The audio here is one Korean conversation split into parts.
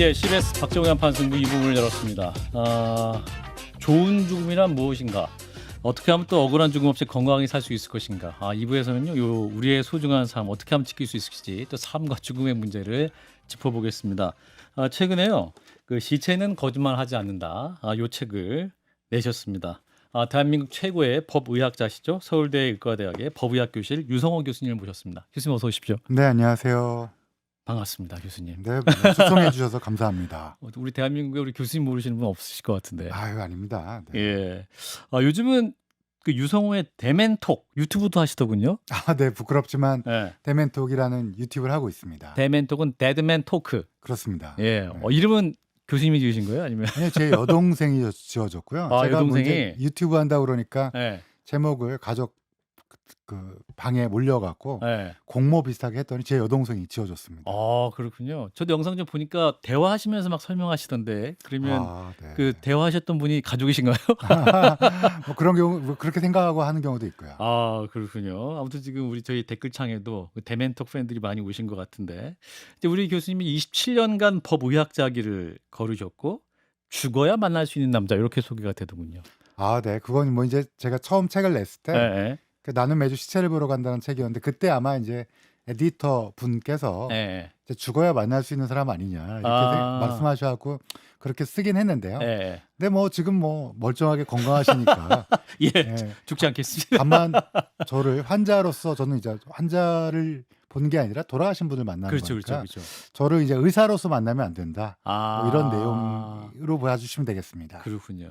예, CBS 박정현 판승부 2부를 열었습니다. 좋은 죽음이란 무엇인가? 어떻게 하면 또 억울한 죽음 없이 건강하게 살 수 있을 것인가? 2부에서는요, 우리의 소중한 삶 어떻게 하면 지킬 수 있을지 또 삶과 죽음의 문제를 짚어보겠습니다. 최근에요, 그 시체는 거짓말하지 않는다. 요 책을 내셨습니다. 대한민국 최고의 법의학자시죠. 서울대 의과대학의 법의학 교실 유성호 교수님을 모셨습니다. 교수님 어서 오십시오. 네, 안녕하세요. 반갑습니다, 교수님. 네, 초청해 주셔서 감사합니다. 우리 대한민국에 우리 교수님 모르시는 분 없으실 것 같은데. 아유, 아닙니다. 네. 예. 요즘은 그 유성호의 대멘톡 유튜브도 하시더군요. 네, 부끄럽지만 예. 대멘톡이라는 유튜브를 하고 있습니다. 대멘톡은 데드맨 토크. 그렇습니다. 예. 네. 이름은 교수님이 지으신 거예요? 아니면? 아니, 제 여동생이 지어줬고요. 제가 여동생이? 먼저 유튜브 한다고 그러니까 예. 제목을 가족 그 방에 몰려갖고 예. 공모 비슷하게 했더니 제 여동생이 지어줬습니다. 그렇군요. 저도 영상 좀 보니까 대화하시면서 막 설명하시던데 그러면 네. 그 대화하셨던 분이 가족이신가요? 뭐 그런 경우 뭐 그렇게 생각하고 하는 경우도 있고요. 그렇군요. 아무튼 지금 우리 저희 댓글창에도 그 대멘톡 팬들이 많이 오신 것 같은데 이제 우리 교수님이 27년간 법의학자기를 걸으셨고 죽어야 만날 수 있는 남자 이렇게 소개가 되더군요. 네, 그건 뭐 이제 제가 처음 책을 냈을 때 예. 나는 매주 시체를 보러 간다는 책이었는데 그때 아마 이제 에디터 분께서 예. 이제 죽어야 만날 수 있는 사람 아니냐 이렇게 말씀하셔갖고 그렇게 쓰긴 했는데요. 예. 근데 뭐 지금 뭐 멀쩡하게 건강하시니까 예. 예, 죽지 않겠습니다. 다만 저를 환자로서 저는 이제 환자를 보는 게 아니라 돌아가신 분을 만나는 그렇죠, 거니까 그렇죠, 그렇죠. 저를 이제 의사로서 만나면 안 된다. 뭐 이런 내용으로 봐주시면 되겠습니다. 그렇군요.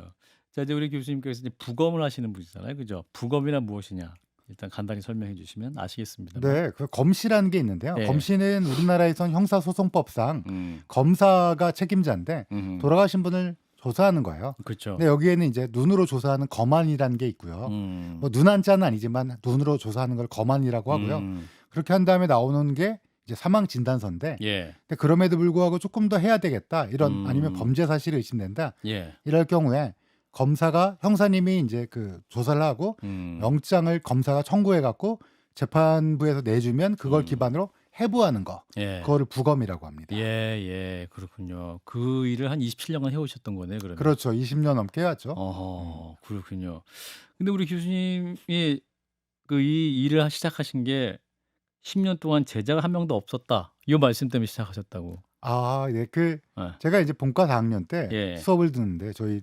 자, 이제 우리 교수님께서 이제 부검을 하시는 분이잖아요, 그죠? 부검이란 무엇이냐? 일단 간단히 설명해 주시면 아시겠습니다. 네, 그 검시라는 게 있는데요. 예. 검시는 우리나라에선 형사소송법상 검사가 책임자인데 음. 돌아가신 분을 조사하는 거예요. 그렇죠. 근데 여기에는 이제 눈으로 조사하는 검안이라는 게 있고요. 뭐 눈 한자는 아니지만 눈으로 조사하는 걸 검안이라고 하고요. 그렇게 한 다음에 나오는 게 이제 사망 진단서인데 예. 근데 그럼에도 불구하고 조금 더 해야 되겠다. 이런 아니면 범죄 사실이 의심된다. 예. 이럴 경우에 검사가 형사님이 이제 그 조사를 하고 영장을 검사가 청구해 갖고 재판부에서 내주면 그걸 기반으로 해부하는 거. 예. 그거를 부검이라고 합니다. 예, 그렇군요. 그 일을 한 27년간 해오셨던 거네요, 그러면. 그렇죠. 20년 넘게 해왔죠. 그렇군요. 근데 우리 교수님이 그 이 일을 시작하신 게 10년 동안 제자가 한 명도 없었다. 이 말씀 때문에 시작하셨다고. 네. 예. 제가 이제 본과 4학년 때 예. 수업을 듣는데 저희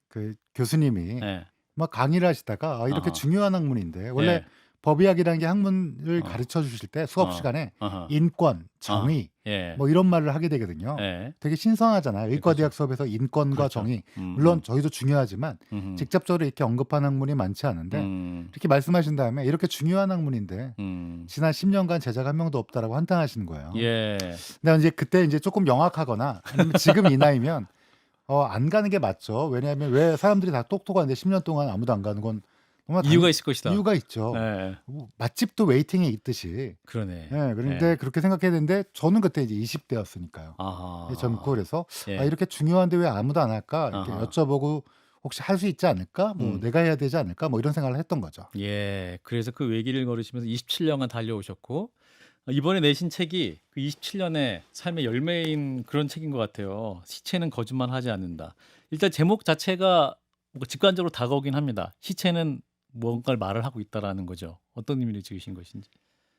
그 교수님이 예. 막 강의를 하시다가 이렇게 아하. 중요한 학문인데 원래 예. 법의학이라는 게 학문을 어. 가르쳐 주실 때 수업 시간에 아하. 인권, 정의 예. 뭐 이런 말을 하게 되거든요. 예. 되게 신선하잖아요. 의과대학 그렇죠. 수업에서 인권과 그렇죠. 정의. 물론 저희도 중요하지만 직접적으로 이렇게 언급한 학문이 많지 않은데 이렇게 말씀하신 다음에 이렇게 중요한 학문인데 지난 10년간 제자가 한 명도 없다라고 한탄하시는 거예요. 예. 근데 이제 그때 이제 조금 영악하거나 아니면 지금 이 나이면 안 가는 게 맞죠. 왜냐하면 왜 사람들이 다 똑똑한데 10년 동안 아무도 안 가는 건 정말 이유가 있을 것이다. 이유가 있죠. 예. 뭐 맛집도 웨이팅이 있듯이. 그러네. 그런데 예. 그렇게 생각해야 되는데 저는 그때 이제 20대였으니까요. 아하. 젊고 그래서 예. 이렇게 중요한데 왜 아무도 안 할까 이렇게 아하. 여쭤보고 혹시 할 수 있지 않을까? 뭐 내가 해야 되지 않을까? 뭐 이런 생각을 했던 거죠. 예. 그래서 그 외길을 걸으시면서 27년간 달려오셨고 이번에 내신 책이 그 27년의 삶의 열매인 그런 책인 것 같아요. 시체는 거짓말하지 않는다. 일단 제목 자체가 뭔가 직관적으로 다가오긴 합니다. 시체는 뭔가를 말을 하고 있다라는 거죠. 어떤 의미를 지으신 것인지.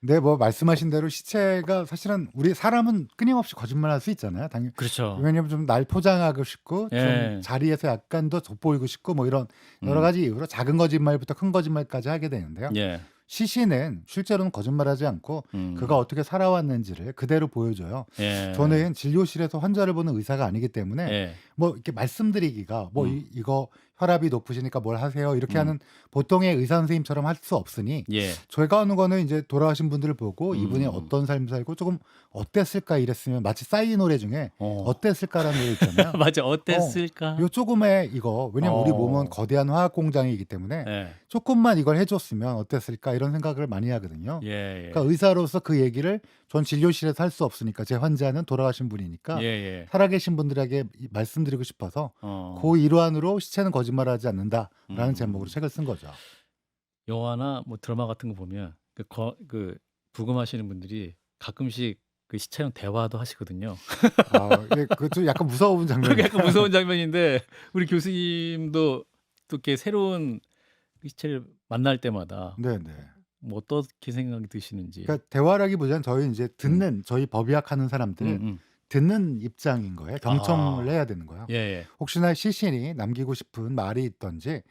네, 뭐 말씀하신 대로 시체가 사실은 우리 사람은 끊임없이 거짓말할 수 있잖아요. 당연히. 그렇죠. 왜냐하면 좀 날 포장하고 싶고 예. 좀 자리에서 약간 더 돋보이고 싶고 뭐 이런 여러 가지 이유로 작은 거짓말부터 큰 거짓말까지 하게 되는데요. 예. 시신은 실제로는 거짓말하지 않고 그가 어떻게 살아왔는지를 그대로 보여줘요. 예. 저는 진료실에서 환자를 보는 의사가 아니기 때문에 예. 뭐 이렇게 말씀드리기가 뭐 이거 혈압이 높으시니까 뭘 하세요 이렇게 하는 보통의 의사 선생님처럼 할 수 없으니 예. 저희가 하는 거는 이제 돌아가신 분들을 보고 이분이 어떤 삶을 살고 조금 어땠을까 이랬으면 마치 싸이 노래 중에 어땠을까라는 노래 있잖아요. 맞아. 어땠을까? 요 조금의 이거 왜냐면 우리 어. 몸은 거대한 화학 공장이기 때문에 예. 조금만 이걸 해줬으면 어땠을까 이런 생각을 많이 하거든요. 예. 그러니까 의사로서 그 얘기를 전 진료실에서 할 수 없으니까 제 환자는 돌아가신 분이니까 예. 살아계신 분들에게 말씀드리고 싶어서 어. 그 일환으로 시체는 거짓말하지 않는다라는 제목으로 책을 쓴 거죠. 영화나 뭐 드라마 같은 거 보면 그 부검하시는 분들이 가끔씩 그 시체랑 대화도 하시거든요. 예, 그것도 약간 무서운 그게 장면이에요. 약간 무서운 장면인데 우리 교수님도 또 이렇게 새로운 그 시체를 만날 때마다 네네. 뭐 어떻게 생각이 드시는지. 그러니까 대화라기보다는 저희 이제 음. 듣는 저희 법의학 하는 사람들은 듣는 입장인 거예요. 경청을 아. 해야 되는 거예요. 예예. 혹시나 시신이 남기고 싶은 말이 있든지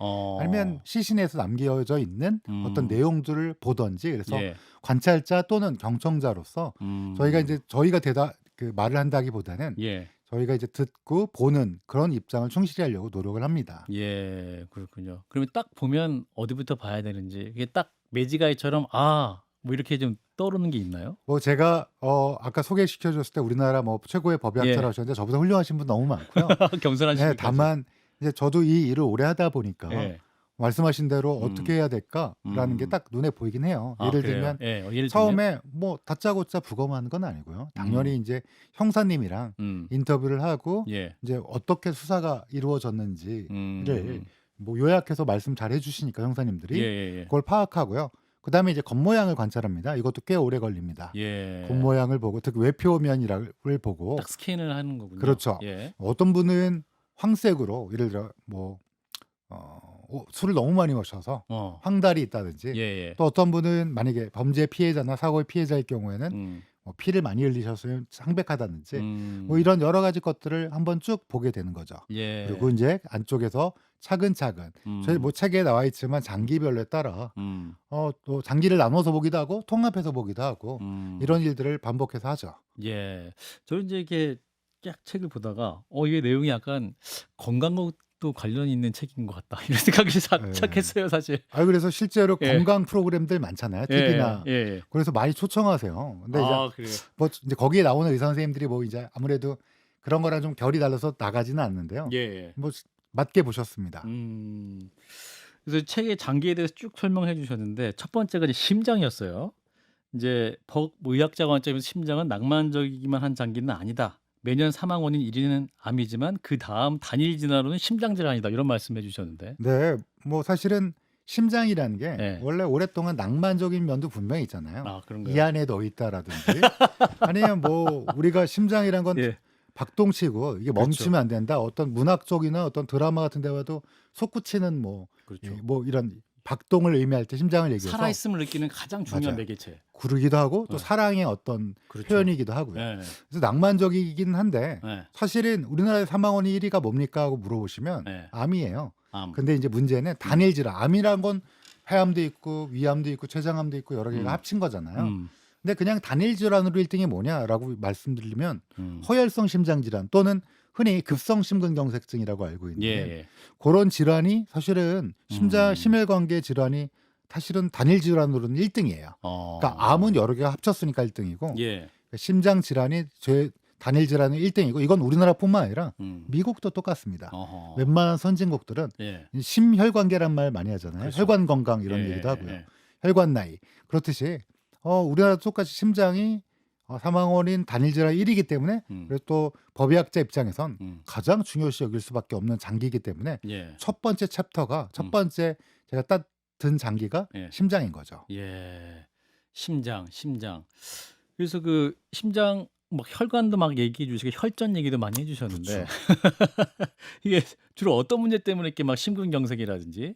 아니면 시신에서 남겨져 있는 어떤 내용들을 보든지 그래서 예. 관찰자 또는 경청자로서 저희가 이제 저희가 대답 그 말을 한다기보다는 예. 저희가 이제 듣고 보는 그런 입장을 충실히 하려고 노력을 합니다. 예. 그렇군요. 그러면 딱 보면 어디부터 봐야 되는지 이게 딱 매지가이처럼 뭐 이렇게 좀 떠오르는 게 있나요? 뭐 제가 아까 소개시켜 줬을 때 우리나라 뭐 최고의 법의학자라고 예. 하셨는데 저보다 훌륭하신 분 너무 많고요. 겸손하신 네, 분까지. 다만 이제 저도 이 일을 오래 하다 보니까 예. 말씀하신 대로 음. 어떻게 해야 될까라는 게 딱 눈에 보이긴 해요. 예를 그래요? 들면 예. 예를 들면? 처음에 뭐 다짜고짜 부검하는 건 아니고요. 당연히 이제 형사님이랑 인터뷰를 하고 예. 이제 어떻게 수사가 이루어졌는지를 뭐 요약해서 말씀 잘 해주시니까 형사님들이 예예예. 그걸 파악하고요. 그다음에 이제 겉모양을 관찰합니다. 이것도 꽤 오래 걸립니다. 예. 겉모양을 보고 특히 외표면이를 보고 딱 스캔을 하는 거군요. 그렇죠. 예. 어떤 분은 황색으로 예를 들어 뭐 술을 너무 많이 마셔서 황달이 있다든지 예예. 또 어떤 분은 만약에 범죄 피해자나 사고의 피해자일 경우에는 뭐 피를 많이 흘리셨으면 창백하다든지 뭐 이런 여러 가지 것들을 한번 쭉 보게 되는 거죠. 예. 그리고 이제 안쪽에서 차근차근 저희 뭐 책에 나와 있지만 장기별에 따라 또 장기를 나눠서 보기도 하고 통합해서 보기도 하고 이런 일들을 반복해서 하죠. 예. 저는 이제 이렇게 쫙 책을 보다가 이게 내용이 약간 건강과도 관련 있는 책인 것 같다 이런 생각이 살짝 예. 했어요 사실. 그래서 실제로 예. 건강 프로그램들 많잖아요. TV나. 예. 그래서 많이 초청하세요. 근데 이제 그래요. 뭐 이제 거기에 나오는 의사 선생님들이 뭐 이제 아무래도 그런 거랑 좀 결이 달라서 나가지는 않는데요. 예. 뭐 맞게 보셨습니다. 그래서 책의 장기에 대해서 쭉 설명해 주셨는데 첫 번째가 이제 심장이었어요. 이제 의학자 관점에서 심장은 낭만적이기만 한 장기는 아니다. 매년 사망 원인 1위는 암이지만 그다음 단일 진화로는 심장 질환이다. 이런 말씀해 주셨는데. 네. 뭐 사실은 심장이라는 게 예. 원래 오랫동안 낭만적인 면도 분명히 있잖아요. 그런가요? 이 안에 너 있다라든지 아니면 뭐 우리가 심장이란 건 예. 박동치고 이게 멈추면 안 된다. 어떤 문학적이나 어떤 드라마 같은 데 봐도 솟구치는 뭐 그렇죠. 뭐 이런 박동을 의미할 때 심장을 얘기해서 살아있음을 느끼는 가장 중요한 맞아요. 매개체. 구르기도 하고 또 예. 사랑의 어떤 그렇죠. 표현이기도 하고요. 예. 그래서 낭만적이긴 한데 예. 사실은 우리나라의 사망 원인 1위가 뭡니까 하고 물어보시면 예. 암이에요. 암. 근데 이제 문제는 단일 질환. 암이란 건 폐암도 있고 위암도 있고 췌장암도 있고 여러 개가 합친 거잖아요. 근데 그냥 단일 질환으로 1등이 뭐냐라고 말씀드리면 허혈성 심장 질환 또는 흔히 급성 심근경색증이라고 알고 있는데 예. 그런 질환이 사실은 심혈관계 질환이 사실은 단일 질환으로는 1등이에요. 그러니까 암은 여러 개가 합쳤으니까 1등이고 예. 심장 질환이 단일 질환은 1등이고 이건 우리나라뿐만 아니라 미국도 똑같습니다. 어허. 웬만한 선진국들은 예. 심혈관계란 말 많이 하잖아요. 그렇죠. 혈관 건강 이런 예. 얘기도 하고요. 혈관 나이. 그렇듯이 우리나라도 똑같이 심장이 사망 원인 단일 질환 1위이기 때문에 그리고 또 법의학자 입장에선 가장 중요시 여길 수밖에 없는 장기이기 때문에 예. 첫 번째 챕터가 첫 번째 제가 딱 든 장기가 예. 심장인 거죠. 예. 심장. 그래서 그 심장 막 혈관도 막 얘기해 주시고 혈전 얘기도 많이 해 주셨는데 이게 주로 어떤 문제 때문에 이렇게 막 심근경색이라든지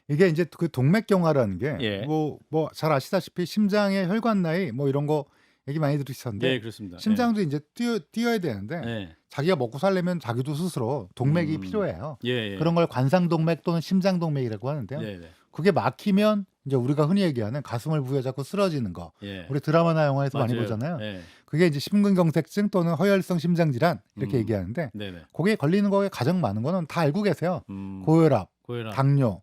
이게 이제 그 동맥경화라는 게 예. 뭐 잘 아시다시피 심장의 혈관 나이 뭐 이런 거 얘기 많이 들으셨는데 예, 그렇습니다. 심장도 이제 뛰어야 되는데 예. 자기가 먹고 살려면 자기도 스스로 동맥이 필요해요. 예. 그런 걸 관상동맥 또는 심장동맥이라고 하는데요. 예. 그게 막히면 이제 우리가 흔히 얘기하는 가슴을 부여잡고 쓰러지는 거. 예. 우리 드라마나 영화에서 많이 맞아요. 보잖아요. 예. 그게 이제 심근경색증 또는 허혈성 심장질환 이렇게 얘기하는데 네네. 거기에 걸리는 거에 가장 많은 거는 다 알고 계세요. 고혈압, 당뇨.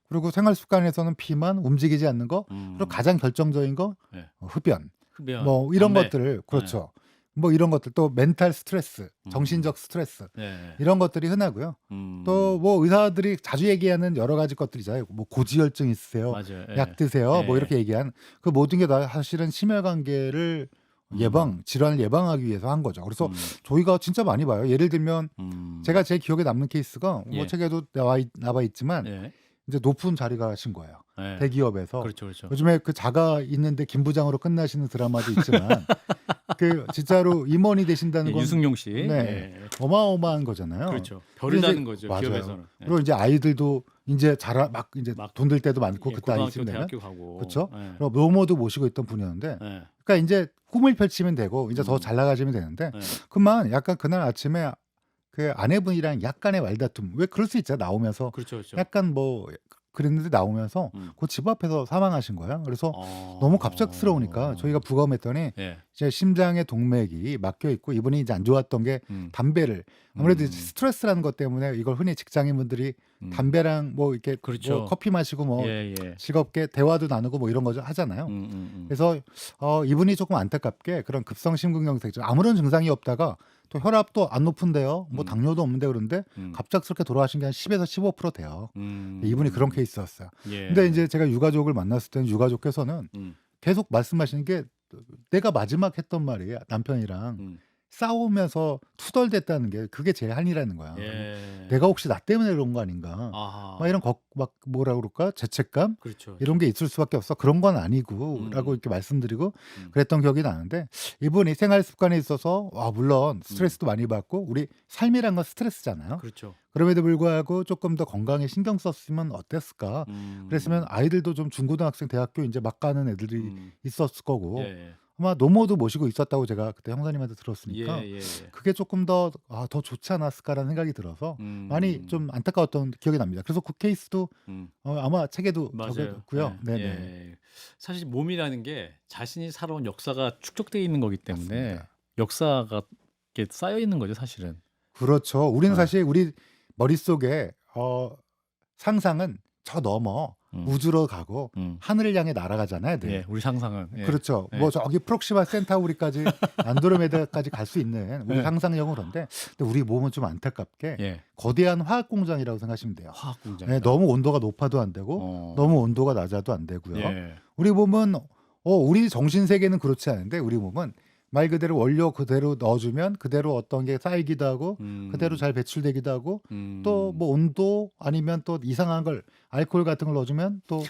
그리고 생활습관에서는 비만, 움직이지 않는 거. 그리고 가장 결정적인 거 예. 흡연. 흡연, 뭐 이런 담배. 것들을 그렇죠. 뭐 이런 것들 또 멘탈 스트레스, 정신적 스트레스 예. 이런 것들이 흔하고요. 또 뭐 의사들이 자주 얘기하는 여러 가지 것들이잖아요. 뭐 고지혈증 있으세요. 맞아요. 예. 약 드세요. 뭐 예. 이렇게 얘기한 그 모든 게 다 사실은 심혈관계를 질환을 예방하기 위해서 한 거죠. 그래서 저희가 진짜 많이 봐요. 예를 들면 제가 제 기억에 남는 케이스가 예. 뭐 책에도 나와 있지만 예. 이제 높은 자리가 하신 거예요. 예. 대기업에서. 그렇죠, 그렇죠. 요즘에 그 자가 있는데 김부장으로 끝나시는 드라마도 있지만 그 진짜로 임원이 되신다는 예, 건 유승용 씨. 네. 예. 어마어마한 거잖아요. 그렇죠. 별을 근데 다는 이제 거죠. 맞아요. 기업에서는. 예. 그리고 이제 아이들도 이제 막 이제 막 돈 들 때도 많고 예, 그때 고등학교, 아이쯤 되면 대학교 가고. 그렇죠. 예. 그리고 노모도 모시고 있던 분이었는데 예. 그러니까 이제 꿈을 펼치면 되고 이제 더 잘 나가시면 되는데 예. 그만 약간 그날 아침에 그 아내분이랑 약간의 말다툼 왜 그럴 수 있잖아요. 나오면서 그렇죠, 그렇죠. 약간 뭐 그랬는데 나오면서 그 집 앞에서 사망하신 거예요. 그래서 너무 갑작스러우니까 저희가 부검했더니 예. 제 심장에 동맥이 막혀 있고 이분이 이제 안 좋았던 게 담배를 아무래도 이제 스트레스라는 것 때문에 이걸 흔히 직장인분들이 담배랑 뭐 이렇게 그렇죠. 뭐 커피 마시고 뭐 예, 예. 즐겁게 대화도 나누고 뭐 이런 거 하잖아요. 그래서 이분이 조금 안타깝게 그런 급성 심근경색 아무런 증상이 없다가 또 혈압도 안 높은데요. 뭐 당뇨도 없는데 그런데 갑작스럽게 돌아가신 게 한 10에서 15% 돼요. 이분이 그런 케이스였어요. 예. 근데 이제 제가 유가족을 만났을 때는 유가족께서는 계속 말씀하시는 게 내가 마지막 했던 말이에요. 남편이랑 싸우면서 투덜댔다는 게 그게 제 한이라는 거야. 예. 내가 혹시 나 때문에 그런 거 아닌가? 아하. 막 이런 막 뭐라 그럴까? 죄책감? 그렇죠. 이런 게 있을 수밖에 없어. 그런 건 아니고라고 이렇게 말씀드리고 그랬던 기억이 나는데 이분이 생활 습관에 있어서 물론 스트레스도 많이 받고 우리 삶이란 건 스트레스잖아요. 그렇죠. 그럼에도 불구하고 조금 더 건강에 신경 썼으면 어땠을까? 그랬으면 아이들도 좀 중고등학생, 대학교 이제 막 가는 애들이 있었을 거고 예. 아마 노모도 모시고 있었다고 제가 그때 형사님한테 들었으니까 예, 예, 예. 그게 조금 더 좋지 않았을까라는 생각이 들어서 많이 좀 안타까웠던 기억이 납니다. 그래서 그 케이스도 아마 책에도 맞아요. 적었고요. 예. 네네. 예. 사실 몸이라는 게 자신이 살아온 역사가 축적되어 있는 거기 때문에 맞습니다. 역사가 이렇게 쌓여 있는 거죠, 사실은. 그렇죠. 우리는 네. 사실 우리 머릿속에 상상은 저 넘어 우주로 가고 하늘을 향해 날아가잖아요. 늘. 예, 우리 상상은. 예. 그렇죠. 예. 뭐 저기 프록시마 센타우리까지 안드로메다까지 갈 수 있는 우리 예. 상상력은 그런데 근데 우리 몸은 좀 안타깝게 예. 거대한 화학 공장이라고 생각하시면 돼요. 화학 공장. 네, 너무 온도가 높아도 안 되고 너무 온도가 낮아도 안 되고요. 예. 우리 몸은 우리 정신 세계는 그렇지 않은데 우리 몸은 말 그대로 원료 그대로 넣어주면 그대로 어떤 게 쌓이기도 하고 그대로 잘 배출되기도 하고 또 뭐 온도 아니면 또 이상한 걸 알코올 같은 걸 넣어주면 또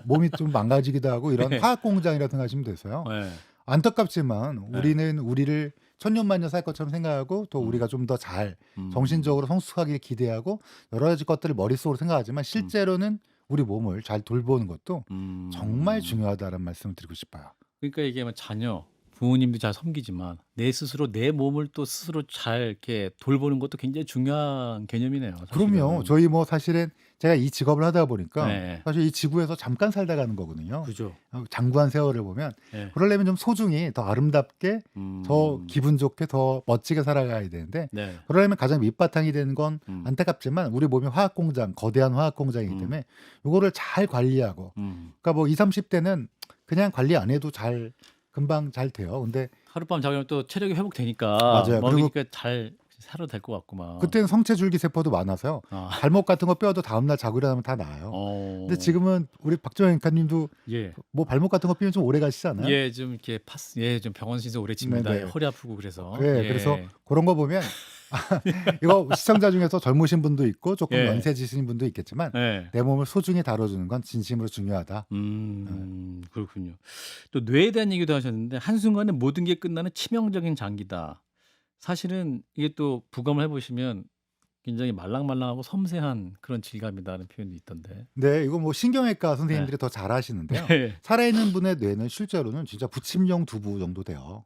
몸이 좀 망가지기도 하고 이런 네. 화학 공장이라고 생각하시면 되서요. 예. 안타깝지만 네. 우리는 우리를 천년만년 살 것처럼 생각하고 또 우리가 좀 더 잘 정신적으로 성숙하길 기대하고 여러 가지 것들을 머릿속으로 생각하지만 실제로는 우리 몸을 잘 돌보는 것도 정말 중요하다는 말씀을 드리고 싶어요. 그러니까 이게 뭐 자녀, 부모님도 잘 섬기지만 내 스스로 내 몸을 또 스스로 잘 이렇게 돌보는 것도 굉장히 중요한 개념이네요. 사실은. 그럼요. 저희 뭐 사실은 제가 이 직업을 하다 보니까 네. 사실 이 지구에서 잠깐 살다 가는 거거든요. 그죠. 장구한 세월을 보면 예. 그러려면 좀 소중히 더 아름답게 더 기분 좋게 더 멋지게 살아가야 되는데 네. 그러려면 가장 밑바탕이 되는 건 안타깝지만 우리 몸이 화학 공장, 거대한 화학 공장이기 때문에 이거를 잘 관리하고 그러니까 뭐 20, 30대는 그냥 관리 안 해도 금방 잘 돼요. 근데 하룻밤 자면 또 체력이 회복되니까 맞아요. 먹으니까 잘 살아도 될 것 같구만. 그때는 성체 줄기 세포도 많아서요. 아. 발목 같은 거 뼈도 다음날 자고 일어나면 다 나아요. 근데 지금은 우리 박정현 작가님도 예. 뭐 발목 같은 거 삐면 좀 오래 가시잖아요. 예, 좀 이렇게 좀 병원 신세 오래 칩니다. 네네. 허리 아프고 그래서. 네, 예. 그래서 그런 거 보면 이거 시청자 중에서 젊으신 분도 있고 조금 예. 연세지신 분도 있겠지만 예. 내 몸을 소중히 다뤄주는 건 진심으로 중요하다. 그렇군요. 또 뇌에 대한 얘기도 하셨는데 한순간에 모든 게 끝나는 치명적인 장기다. 사실은 이게 또 부검을 해보시면 굉장히 말랑말랑하고 섬세한 그런 질감이다는 표현도 있던데. 네, 이거 뭐 신경외과 선생님들이 더 잘 아시는데요. 네. 살아있는 분의 뇌는 실제로는 진짜 부침용 두부 정도 돼요.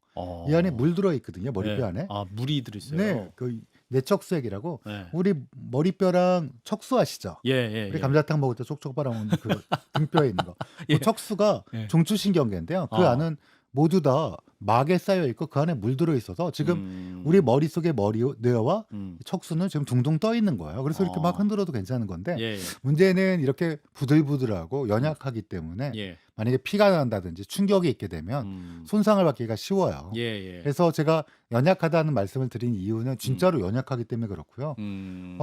이 안에 물 들어 있거든요. 머리뼈 네. 안에. 아, 물이 들어있어요. 네, 그 뇌척수액이라고 네. 우리 머리뼈랑 척수 아시죠? 예, 예, 우리 예. 감자탕 먹을 때 촉촉 빨아먹는 그 등뼈에 있는 거. 예. 그 척수가 예. 중추신경계인데요. 그 아. 안은 모두 다 막에 쌓여 있고 그 안에 물 들어 있어서 지금 우리 머릿속의 뇌와 척수는 지금 둥둥 떠 있는 거예요. 그래서 이렇게 막 흔들어도 괜찮은 건데 예, 문제는 이렇게 부들부들하고 연약하기 때문에 예. 만약에 피가 난다든지 충격이 있게 되면 손상을 받기가 쉬워요. 예, 예. 그래서 제가 연약하다는 말씀을 드린 이유는 음. 진짜로 연약하기 때문에 그렇고요. 음.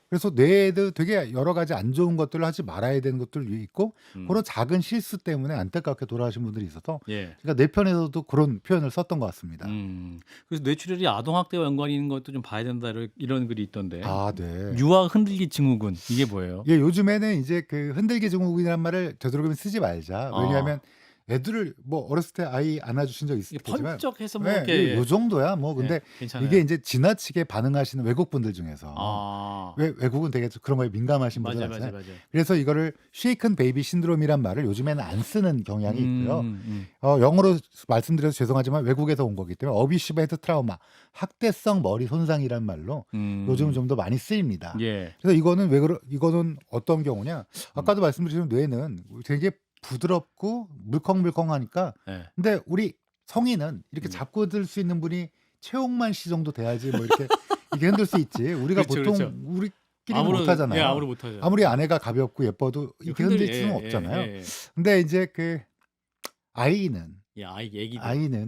그래서 뇌에도 되게 여러 가지 안 좋은 것들을 하지 말아야 되는 것들이 있고 음. 그런 작은 실수 때문에 안타깝게 돌아가신 분들이 있어서 예. 제가 내 편에서도 그런 표현을 썼던 것 같습니다. 그래서 뇌출혈이 아동학대와 연관이 있는 것도 좀 봐야 된다 이런 글이 있던데. 아, 네. 유아 흔들기 증후군 이게 뭐예요? 예, 요즘에는 이제 그 흔들기 증후군이란 말을 되도록이면 쓰지 말자. 왜냐하면 애들을 뭐 어렸을 때 아이 안아주신 적 이게 있겠지만 펄쩍해서 뭐 네, 이렇게 요 정도야 뭐. 예, 근데 괜찮아요. 이게 이제 지나치게 반응하시는 외국 분들 중에서 아, 외국은 되게 그런 거에 민감하신 분들 맞아, 많잖아요. 맞아, 맞아. 그래서 이거를 쉐이큰 베이비 신드롬이란 말을 요즘에는 안 쓰는 경향이 있고요. 음. 영어로 말씀드려서 죄송하지만 외국에서 온 거기 때문에 어비시브 헤드 트라우마, 학대성 머리 손상이란 말로 요즘은 좀 더 많이 쓰입니다. 예. 그래서 이거는 어떤 경우냐? 아까도 말씀드린 뇌는 되게 부드럽고 물컹물컹하니까. 예. 근데 우리 성인은 이렇게 잡고 들 수 있는 분이 최홍만 씨 정도 돼야지 뭐 이렇게 흔들 수 있지. 우리가 그렇죠, 보통 그렇죠. 우리끼리는 못 하잖아요. 예, 아무리 못하죠. 아무리 아내가 가볍고 예뻐도 이렇게 흔들 수는 예, 없잖아요. 예, 예. 근데 이제 그 아이는 예, 애기들.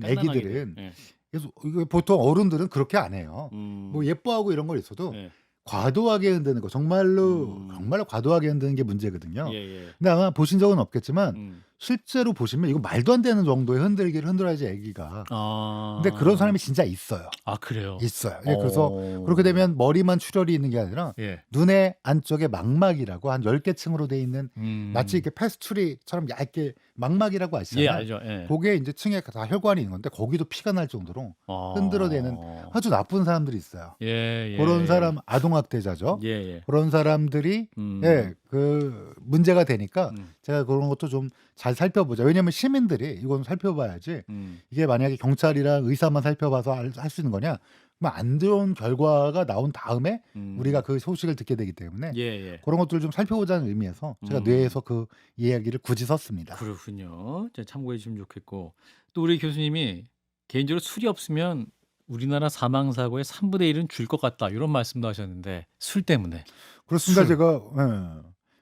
애기들은 예. 그래서 이거 보통 어른들은 그렇게 안 해요. 음. 뭐 예뻐하고 이런 걸 있어도 예. 과도하게 흔드는 거 정말로 과도하게 흔드는 게 문제거든요. 예, 예. 근데 아마 보신 적은 없겠지만 음. 실제로 보시면 이거 말도 안 되는 정도의 흔들기를 흔들어야지 애기가. 아. 근데 그런 사람이 진짜 있어요. 아, 그래요. 있어요. 예, 그래서 그렇게 되면 머리만 출혈이 있는 게 아니라 예. 눈의 안쪽에 망막이라고 한 10개 층으로 돼 있는 마치 이렇게 페스츄리처럼 얇게 망막이라고 아시잖아요. 예, 알죠. 예. 그게 이제 층에 다 혈관이 있는 건데 거기도 피가 날 정도로 아. 흔들어대는 아주 나쁜 사람들이 있어요. 예, 예. 그런 사람 아동학대자죠. 예, 예. 그런 사람들이 예, 그 문제가 되니까 제가 그런 것도 좀 잘 살펴보자. 왜냐하면 시민들이 이건 살펴봐야지. 이게 만약에 경찰이랑 의사만 살펴봐서 할 수 있는 거냐? 그럼 안 좋은 결과가 나온 다음에 우리가 그 소식을 듣게 되기 때문에 예, 예. 그런 것들을 좀 살펴보자는 의미에서 제가 뇌에서 그 이야기를 굳이 썼습니다. 그렇군요. 이제 참고해 주시면 좋겠고 또 우리 교수님이 개인적으로 술이 없으면 우리나라 사망 사고의 3분의 1은 줄 것 같다 이런 말씀도 하셨는데 술 때문에. 그렇습니다. 술. 제가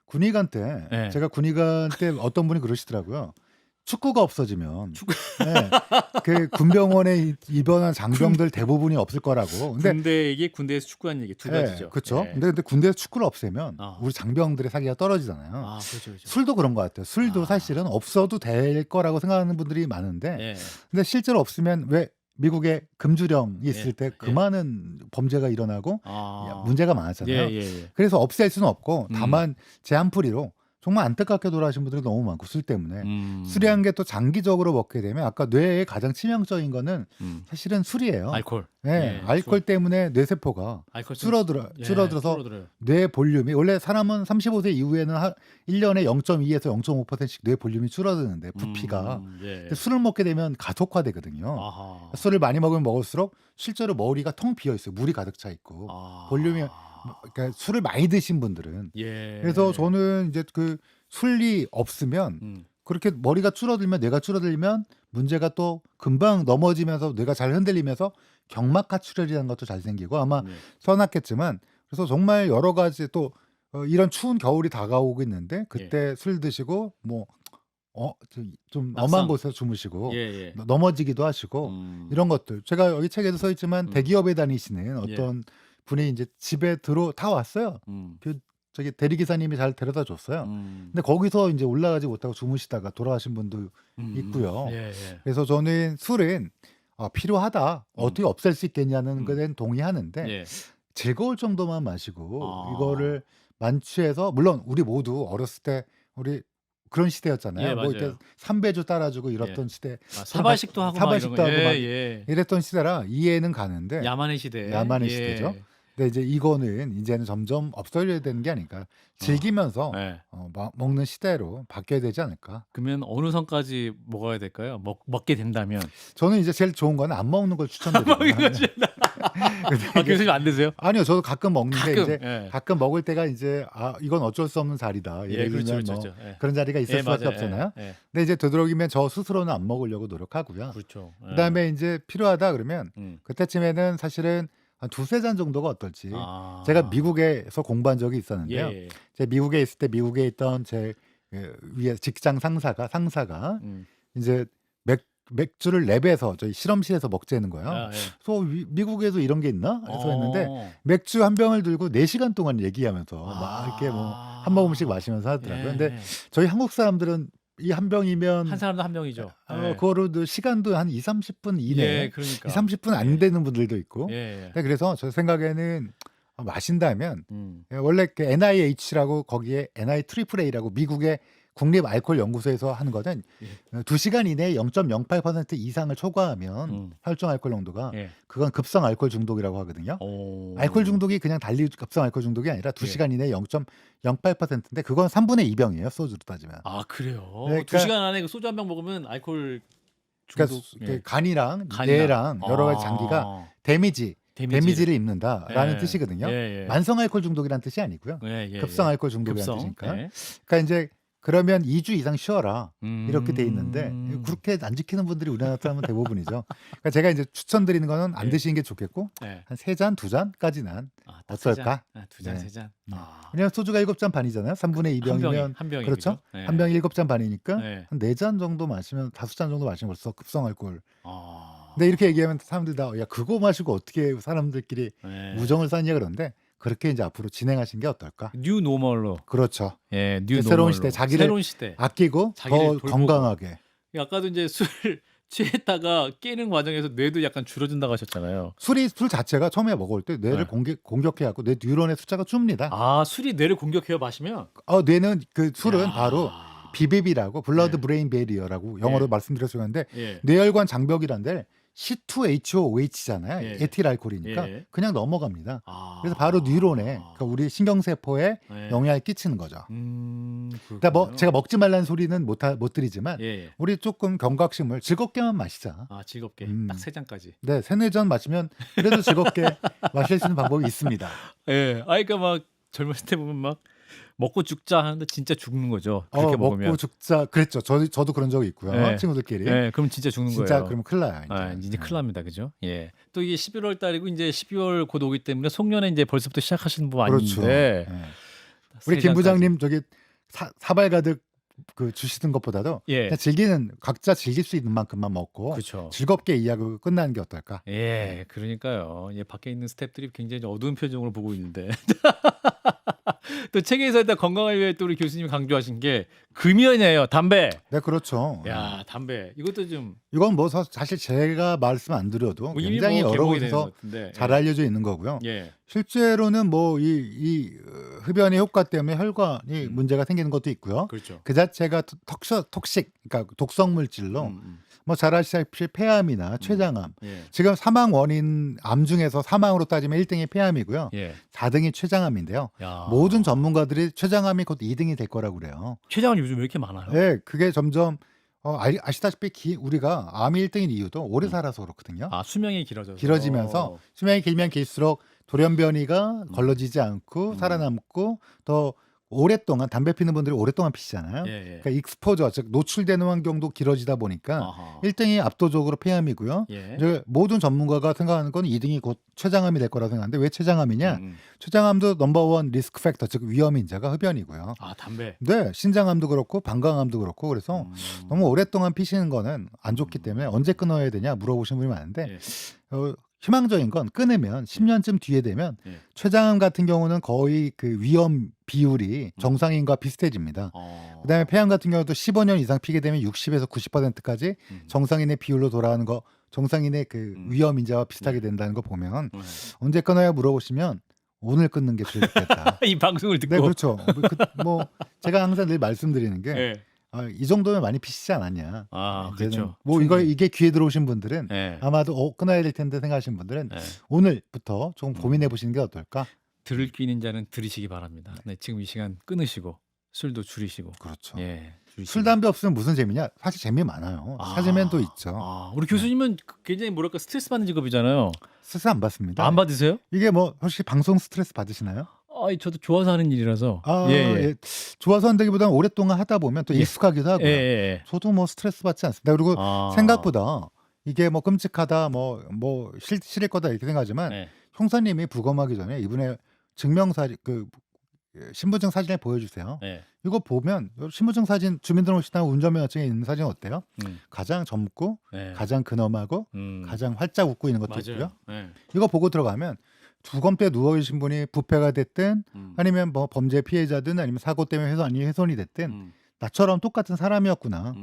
군의관 때 예. 제가 군의관 때 어떤 분이 그러시더라고요. 축구가 없어지면 예, 그 군병원에 입원한 장병들 대부분이 없을 거라고. 근데 군대에서 축구한 얘기 두 예, 가지죠. 그렇죠. 예. 근데 군대에서 축구를 없애면 아. 우리 장병들의 사기가 떨어지잖아요. 아, 그렇죠, 그렇죠. 술도 그런 것 같아요. 술도 아. 사실은 없어도 될 거라고 생각하는 분들이 많은데 예. 근데 실제로 없으면 왜 미국에 금주령이 있을 예, 때 그 예. 많은 범죄가 일어나고 아. 문제가 많았잖아요. 예, 예, 예. 그래서 없앨 수는 없고 다만 제한풀이로 정말 안타깝게 돌아가신 분들이 너무 많고 술 때문에 술이라는 게 또 장기적으로 먹게 되면 아까 뇌에 가장 치명적인 거는 사실은 술이에요. 알코올. 네, 예, 알코올 때문에 뇌세포가 알코올 줄어들어서 줄어들어요. 뇌 볼륨이 원래 사람은 35세 이후에는 1년에 0.2에서 0.5%씩 뇌 볼륨이 줄어드는데 부피가 예. 근데 술을 먹게 되면 가속화되거든요. 아하. 술을 많이 먹으면 먹을수록 실제로 머리가 텅 비어 있어요. 물이 가득 차 있고 아. 볼륨이 그러니까 술을 많이 드신 분들은 예. 그래서 저는 이제 그 술이 없으면 그렇게 머리가 줄어들면 뇌가 줄어들면 문제가 또 금방 넘어지면서 뇌가 잘 흔들리면서 경막하출혈이라는 것도 잘 생기고 아마 써놨겠지만 그래서 정말 여러 가지 또 이런 추운 겨울이 다가오고 있는데 그때 술 드시고 뭐 좀 낙상. 엄한 곳에서 주무시고 예, 예. 넘어지기도 하시고 이런 것들 제가 여기 책에도 써 있지만 대기업에 다니시는 어떤 분이 이제 집에 다 왔어요. 그 저기 대리기사님이 잘 데려다 줬어요. 근데 거기서 이제 올라가지 못하고 주무시다가 돌아가신 분도 있고요. 예, 예. 그래서 저는 술은 필요하다. 어떻게 없앨 수 있겠냐는 것에 동의하는데 예. 즐거울 정도만 마시고 아. 이거를 만취해서 물론 우리 모두 어렸을 때 우리 그런 시대였잖아요. 예, 뭐 맞아요. 이렇게 삼배주 따라주고 이랬던 시대. 사발식도 하고 막 사발식도 이런 거. 하고 막 예. 이랬던 시대라 이해는 가는데 야만의 시대. 야만의 예. 시대죠. 근데 이제 이거는 이제는 점점 없어져야 되는 게 아닐까. 즐기면서 예. 먹는 시대로 바뀌어야 되지 않을까. 그러면 어느 선까지 먹어야 될까요? 먹게 된다면. 저는 이제 제일 좋은 건 안 먹는 걸 추천드려요. 교수님 안 드세요? 아니요, 저도 가끔 먹는데 가끔, 이제 예. 가끔 먹을 때가 이제 이건 어쩔 수 없는 자리다. 예를 그렇죠, 들면 그렇죠, 뭐 그렇죠. 예. 그런 자리가 있을 예, 수밖에 맞아요. 없잖아요. 예, 예. 근데 이제 되도록이면 저 스스로는 안 먹으려고 노력하고요. 그렇죠. 예. 그다음에 이제 필요하다 그러면 음. 그때쯤에는 사실은 한 두세 잔 정도가 어떨지. 아. 제가 미국에서 공부한 적이 있었는데요. 예. 제가 미국에 있을 때 미국에 있던 제 위에 직장 상사가 음. 이제 맥주를 랩에서 저희 실험실에서 먹자는 거예요. 아, 예. 그래서 미국에도 이런 게 있나? 그래서 했는데 어. 맥주 한 병을 들고 4시간 동안 얘기하면서 막 이렇게 뭐 한 모금씩 마시면서 하더라고요. 예, 근데 예. 저희 한국 사람들은 이 한 병이면 한 사람도 한 명이죠. 예. 그거로도 시간도 한 2-30분 이내, 예, 그러니까. 2-30분 안 예. 되는 분들도 있고. 예. 네, 그래서 저 생각에는 마신다면 음. 원래 그 NIH라고 거기에 NIAAA라고 미국의 국립 알코올 연구소에서 하는 거는 예. 2시간 이내에 0.08% 이상을 초과하면 혈중 알코올 농도가 예. 그건 급성 알코올 중독이라고 하거든요. 오. 알코올 중독이 그냥 달리 급성 알코올 중독이 아니라 2시간 이내에 0.08%인데 그건 3분의 2병이에요. 소주로 따지면. 아, 그래요. 그러니까- 2시간 안에 그 소주 한 병 먹으면 알코올 그러니까 중독. 그 간이랑 뇌랑 여러 가지 장기가 데미지를 입는다라는 예. 뜻이거든요. 예. 만성 알코올 중독이라는 뜻이 아니고요. 예. 급성 알코올 중독이라는 급성. 뜻이니까. 예. 그러니까 이제 그러면 2주 이상 쉬어라. 이렇게 돼 있는데 그렇게 안 지키는 분들이 우리나라 사람은 대부분이죠. 그러니까 제가 이제 추천드리는 거는 안 예. 드시는 게 좋겠고 예. 한 3잔, 2잔까지는 아, 어떨까? 2잔, 네. 3잔. 네. 아. 왜냐면 소주가 7잔 반이잖아요. 3분의 2병이면 한 병이 그렇죠? 예. 한 병이 7잔 반이니까 예. 한 4잔 정도 마시면 5잔 정도 마시면 벌써 급성 알코올. 아. 근데 이렇게 얘기하면 사람들이 다 야 그거 마시고 어떻게 사람들끼리 예. 우정을 쌓냐 그러는데 그렇게 이제 앞으로 진행하신 게 어떨까? 뉴 노멀로. 그렇죠. 예, 뉴 새로운 노멀로. 시대, 자기를 새로운 시대. 아끼고 자기를 더 돌보고. 건강하게. 아까도 이제 술 취했다가 깨는 과정에서 뇌도 약간 줄어든다고 하셨잖아요. 술 자체가 처음에 먹을 때 뇌를 네. 공격해갖고 뇌 뉴런의 숫자가 줍니다. 아, 술이 뇌를 공격해요 마시면? 뇌는 그 술은 야. 바로 BBB라고 블러드 예. 브레인 베리어라고 영어로 예. 말씀드렸을 건데 예. 뇌혈관 장벽이란 데 C2HOOH잖아요. 예. 에틸 알코올이니까 예. 그냥 넘어갑니다. 아. 그래서 바로 뉴런에 그러니까 우리 신경세포에 예. 영향을 끼치는 거죠. 그러니까 그렇군요. 제가 먹지 말라는 소리는 못 드리지만 예. 우리 조금 경각심을 즐겁게만 마시자. 아, 즐겁게 음. 딱 3잔까지. 네, 3-4잔 마시면 그래도 즐겁게 마실 수 있는 방법이 있습니다. 예. 아, 그러니까 막 젊었을 때 보면 막 먹고 죽자 하는데 진짜 죽는 거죠. 그렇게 먹으면. 먹고 죽자 그랬죠. 저도 그런 적이 있고요. 예. 친구들끼리. 예, 그럼 진짜 죽는 진짜 거예요. 그러면 큰일 나요. 이제 큰일 납니다. 그죠? 예. 또 이게 11월 달이고 이제 12월 곧 오기 때문에 송년회 이제 벌써부터 시작하시는 분 그렇죠. 아닌데. 예. 우리 김 부장님 저기 사발 가득 그 주시는 것보다도 예. 그냥 각자 즐길 수 있는 만큼만 먹고 그렇죠. 즐겁게 이야기하고 끝나는 게 어떨까? 예, 그러니까요. 예, 밖에 있는 스태프들이 굉장히 어두운 표정으로 보고 있는데. 또 책에서 일단 건강을 위해 또 우리 교수님이 강조하신 게 금연이에요. 담배. 네, 그렇죠. 야, 담배. 이것도 좀 이건 뭐 사실 제가 말씀 안 드려도 이미 굉장히 뭐 여러 개봉이 되는 곳에서 것 같은데. 잘 알려져 있는 거고요. 예. 실제로는 뭐 이 흡연의 효과 때문에 혈관이 문제가 생기는 것도 있고요. 그렇죠. 그 자체가 톡식, 그러니까 독성 물질로 뭐 잘 아시다시피 폐암이나 췌장암. 예. 지금 사망 원인 암 중에서 사망으로 따지면 1등이 폐암이고요. 예. 4등이 췌장암인데요. 야. 모든 전문가들이 췌장암이 곧 2등이 될 거라고 그래요. 췌장암 요즘 왜 이렇게 많아요? 네, 그게 점점 아시다시피 우리가 암이 1등인 이유도 오래 살아서 그렇거든요. 아, 수명이 길어져서. 길어지면서 수명이 길면 길수록 돌연변이가 걸러지지 않고 살아남고 더 오랫동안 담배 피는 분들이 오랫동안 피시잖아요. 예, 예. 그러니까 익스포저 즉 노출되는 환경도 길어지다 보니까 아하. 1등이 압도적으로 폐암이고요. 예. 이제 모든 전문가가 생각하는 건 2등이 곧 췌장암이 될 거라고 생각하는데 왜 췌장암이냐? 췌장암도 넘버원 리스크 팩터 즉 위험 인자가 흡연이고요. 아, 담배. 네, 신장암도 그렇고 방광암도 그렇고 그래서 너무 오랫동안 피시는 거는 안 좋기 때문에 언제 끊어야 되냐 물어보시는 분이 많은데 예. 희망적인 건 끊으면 10년쯤 뒤에 되면 예. 췌장암 같은 경우는 거의 그 위험 비율이 정상인과 비슷해집니다. 그다음에 폐암 같은 경우도 15년 이상 피게 되면 60에서 90%까지 정상인의 비율로 돌아가는 거 정상인의 그 위험 인자와 비슷하게 된다는 거 보면 언제 끊어야 물어보시면 오늘 끊는 게 제일 좋겠다. 이 방송을 듣고. 네, 그렇죠. 뭐 제가 항상 늘 말씀드리는 게 예. 이 정도면 많이 피시지 않았냐. 아, 이제는 그렇죠. 뭐 이게 귀에 들어오신 분들은 예. 아마도 끊어야 될 텐데 생각하시는 분들은 예. 오늘부터 좀 고민해 보시는 게 어떨까? 들을 수 있는 자는 들으시기 바랍니다. 네, 지금 이 시간 끊으시고 술도 줄이시고. 그렇죠. 예. 줄이시고. 술 담배 없으면 무슨 재미냐? 사실 재미 많아요. 찾으면 또 있죠. 우리 교수님은 굉장히 뭐랄까 스트레스 받는 직업이잖아요. 스트레스 안 받습니다. 안 받으세요? 이게 뭐 혹시 방송 스트레스 받으시나요? 저도 좋아서 하는 일이라서. 예. 좋아서 한다기보다는 오랫동안 하다 보면 또 익숙하기도 하고요. 예. 저도 뭐 스트레스 받지 않습니다. 그리고 생각보다 이게 뭐 끔찍하다, 뭐 싫을 거다 이렇게 생각하지만 예. 형사님이 부검하기 전에 이분의 증명사실 신분증 사진을 보여주세요. 네. 이거 보면 신분증 사진 주민등록증이나 운전면허증에 있는 사진 어때요? 음. 가장 젊고 네. 가장 근엄하고 음. 가장 활짝 웃고 있는 것도 맞아요. 있고요. 네. 이거 보고 들어가면 주검대 누워 계신 분이 부패가 됐든 아니면 뭐 범죄 피해자든 아니면 사고 때문에 훼손이 됐든 나처럼 똑같은 사람이었구나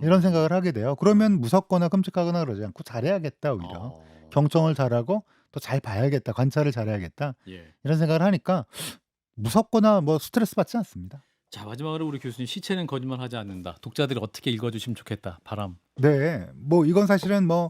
이런 생각을 하게 돼요. 그러면 무섭거나 끔찍하거나 그러지 않고 잘해야겠다 오히려 경청을 잘하고 또 잘 봐야겠다 관찰을 잘해야겠다 예. 이런 생각을 하니까 무섭거나 뭐 스트레스 받지 않습니다. 자, 마지막으로 우리 교수님, 시체는 거짓말하지 않는다. 독자들이 어떻게 읽어주시면 좋겠다. 바람. 네, 뭐 이건 사실은 뭐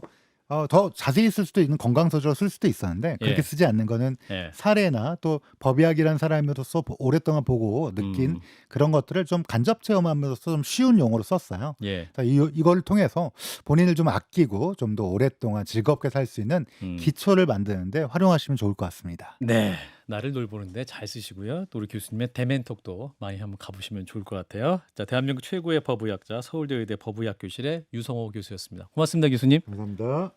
더 자세히 쓸 수도 있는 건강서적으로 쓸 수도 있었는데 그렇게 예. 쓰지 않는 거는 예. 사례나 또 법의학이라는 사람으로서 오랫동안 보고 느낀 그런 것들을 좀 간접 체험하면서 좀 쉬운 용어로 썼어요. 예. 이걸 통해서 본인을 좀 아끼고 좀 더 오랫동안 즐겁게 살 수 있는 기초를 만드는데 활용하시면 좋을 것 같습니다. 네. 나를 돌보는데 잘 쓰시고요. 또 우리 교수님의 대멘톡도 많이 한번 가보시면 좋을 것 같아요. 자, 대한민국 최고의 법의학자 서울대 의대 법의학 교실의 유성호 교수였습니다. 고맙습니다, 교수님. 감사합니다.